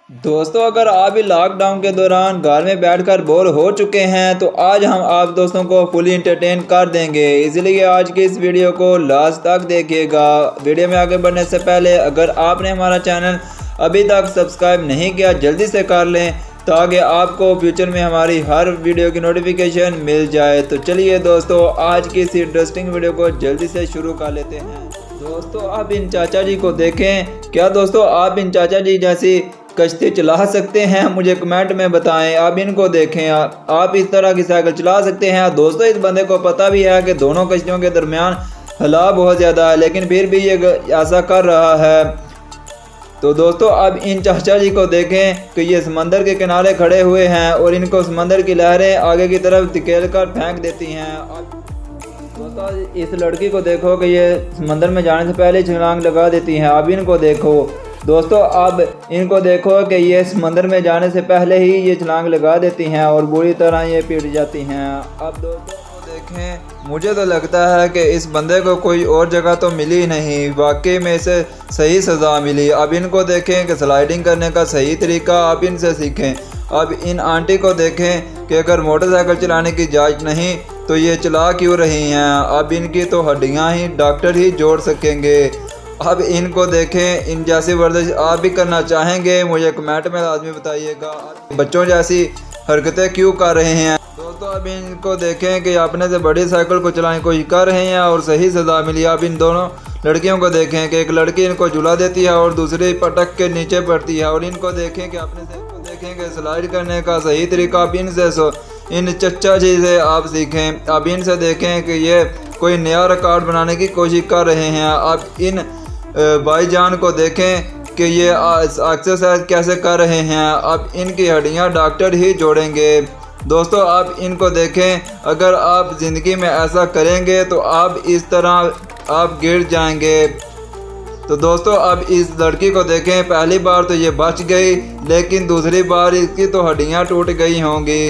दोस्तों, अगर आप भी लॉकडाउन के दौरान घर में बैठकर बोर हो चुके हैं तो आज हम आप दोस्तों को फुली इंटरटेन कर देंगे। इसलिए आज की इस वीडियो को लास्ट तक देखिएगा। वीडियो में आगे बढ़ने से पहले अगर आपने हमारा चैनल अभी तक सब्सक्राइब नहीं किया जल्दी से कर लें ताकि आपको फ्यूचर में हमारी हर वीडियो की नोटिफिकेशन मिल जाए। तो चलिए दोस्तों, आज की इस इंटरेस्टिंग वीडियो को जल्दी से शुरू कर लेते हैं। दोस्तों, आप इन चाचा जी को देखें। क्या दोस्तों आप इन चाचा जी जैसी कश्ती चला सकते हैं? मुझे कमेंट में बताएं। आप इनको देखें, आप इस तरह की साइकिल चला सकते हैं? दोस्तों, इस बंदे को पता भी है कि दोनों कश्तियों के दरमियान हिलाव बहुत ज़्यादा है, लेकिन फिर भी ये ऐसा कर रहा है। तो दोस्तों, अब इन चाचा जी को देखें कि ये समंदर के किनारे खड़े हुए हैं और इनको समंदर की लहरें आगे की तरफ धकेल कर फेंक देती हैं। दोस्तों, इस लड़की को देखो कि ये समंदर में जाने से पहले छलांग लगा देती हैं। अब इनको देखो दोस्तों, अब इनको देखो कि ये समंदर में जाने से पहले ही ये छलांग लगा देती हैं और बुरी तरह ये पीट जाती हैं। अब दोस्तों को देखें, मुझे तो लगता है कि इस बंदे को कोई और जगह तो मिली नहीं, वाकई में इसे सही सज़ा मिली। अब इनको देखें कि स्लाइडिंग करने का सही तरीका आप इनसे सीखें। अब इन आंटी को देखें कि अगर मोटरसाइकिल चलाने की जांच नहीं तो ये चला क्यों रही हैं। अब इनकी तो हड्डियां ही डॉक्टर ही जोड़ सकेंगे। अब इनको देखें, इन जैसी वर्जिश आप भी करना चाहेंगे? मुझे कमेंट में लाजमी बताइएगा। बच्चों जैसी हरकतें क्यों कर रहे हैं? दोस्तों, अब इनको देखें कि अपने से बड़ी साइकिल को चलाने की कोशिश कर रहे हैं और सही सज़ा मिली। अब इन दोनों लड़कियों को देखें कि एक लड़की इनको झुला देती है और दूसरी पटक के नीचे पड़ती है। और इनको देखें कि अपने से देखें कि स्लाइड करने का सही तरीका आप इनसे इन चचा जी से आप सीखें। अब इनसे देखें कि ये कोई नया रिकॉर्ड बनाने की कोशिश कर रहे हैं। अब इन भाईजान को देखें कि ये एक्सरसाइज कैसे कर रहे हैं। अब इनकी हड्डियां डॉक्टर ही जोड़ेंगे। दोस्तों, आप इनको देखें, अगर आप ज़िंदगी में ऐसा करेंगे तो आप इस तरह आप गिर जाएंगे। तो दोस्तों, अब इस लड़की को देखें, पहली बार तो ये बच गई, लेकिन दूसरी बार इसकी तो हड्डियां टूट गई होंगी।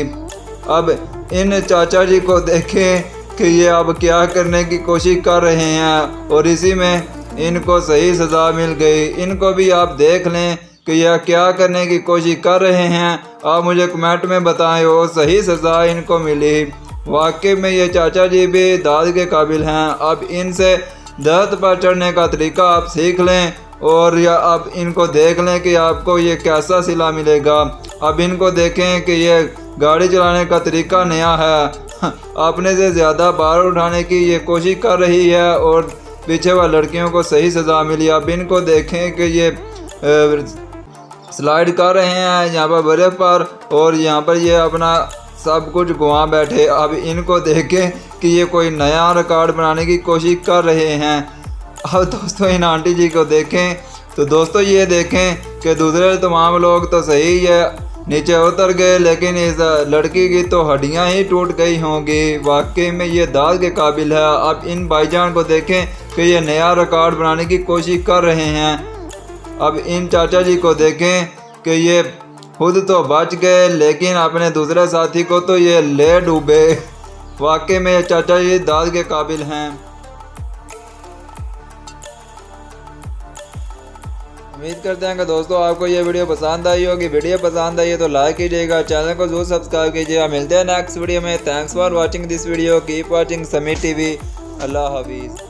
अब इन चाचा जी को देखें कि ये अब क्या करने की कोशिश कर रहे हैं और इसी में इनको सही सज़ा मिल गई। इनको भी आप देख लें कि यह क्या करने की कोशिश कर रहे हैं। आप मुझे कमेंट में बताएं और सही सज़ा इनको मिली। वाकई में ये चाचा जी भी दाद के काबिल हैं। अब इनसे दर्द पर चढ़ने का तरीका आप सीख लें और या अब इनको देख लें कि आपको ये कैसा सिला मिलेगा। अब इनको देखें कि ये गाड़ी चलाने का तरीका नया है। अपने से ज़्यादा भार उठाने की ये कोशिश कर रही है और पीछे वाली लड़कियों को सही सज़ा मिली। अब इनको देखें कि ये स्लाइड कर रहे हैं यहाँ पर बर्फ़ पर और यहाँ पर ये अपना सब कुछ घुमा बैठे। अब इनको देखें कि ये कोई नया रिकॉर्ड बनाने की कोशिश कर रहे हैं। अब दोस्तों, इन आंटी जी को देखें तो दोस्तों ये देखें कि दूसरे तमाम लोग तो सही है नीचे उतर गए, लेकिन इस लड़की की तो हड्डियां ही टूट गई होंगी। वाकई में ये दाद के काबिल है। अब इन भाईजान को देखें कि ये नया रिकॉर्ड बनाने की कोशिश कर रहे हैं। अब इन चाचा जी को देखें कि ये खुद तो बच गए, लेकिन अपने दूसरे साथी को तो ये ले डूबे। वाकई में ये चाचा जी दाद के काबिल हैं। उम्मीद करते हैं कि दोस्तों आपको ये वीडियो पसंद आई होगी। वीडियो पसंद आई है तो लाइक कीजिएगा, चैनल को जरूर सब्सक्राइब कीजिएगा। मिलते हैं नेक्स्ट वीडियो में। Thanks for watching this video. Keep watching Sameer TV. अल्लाह हाफिज़।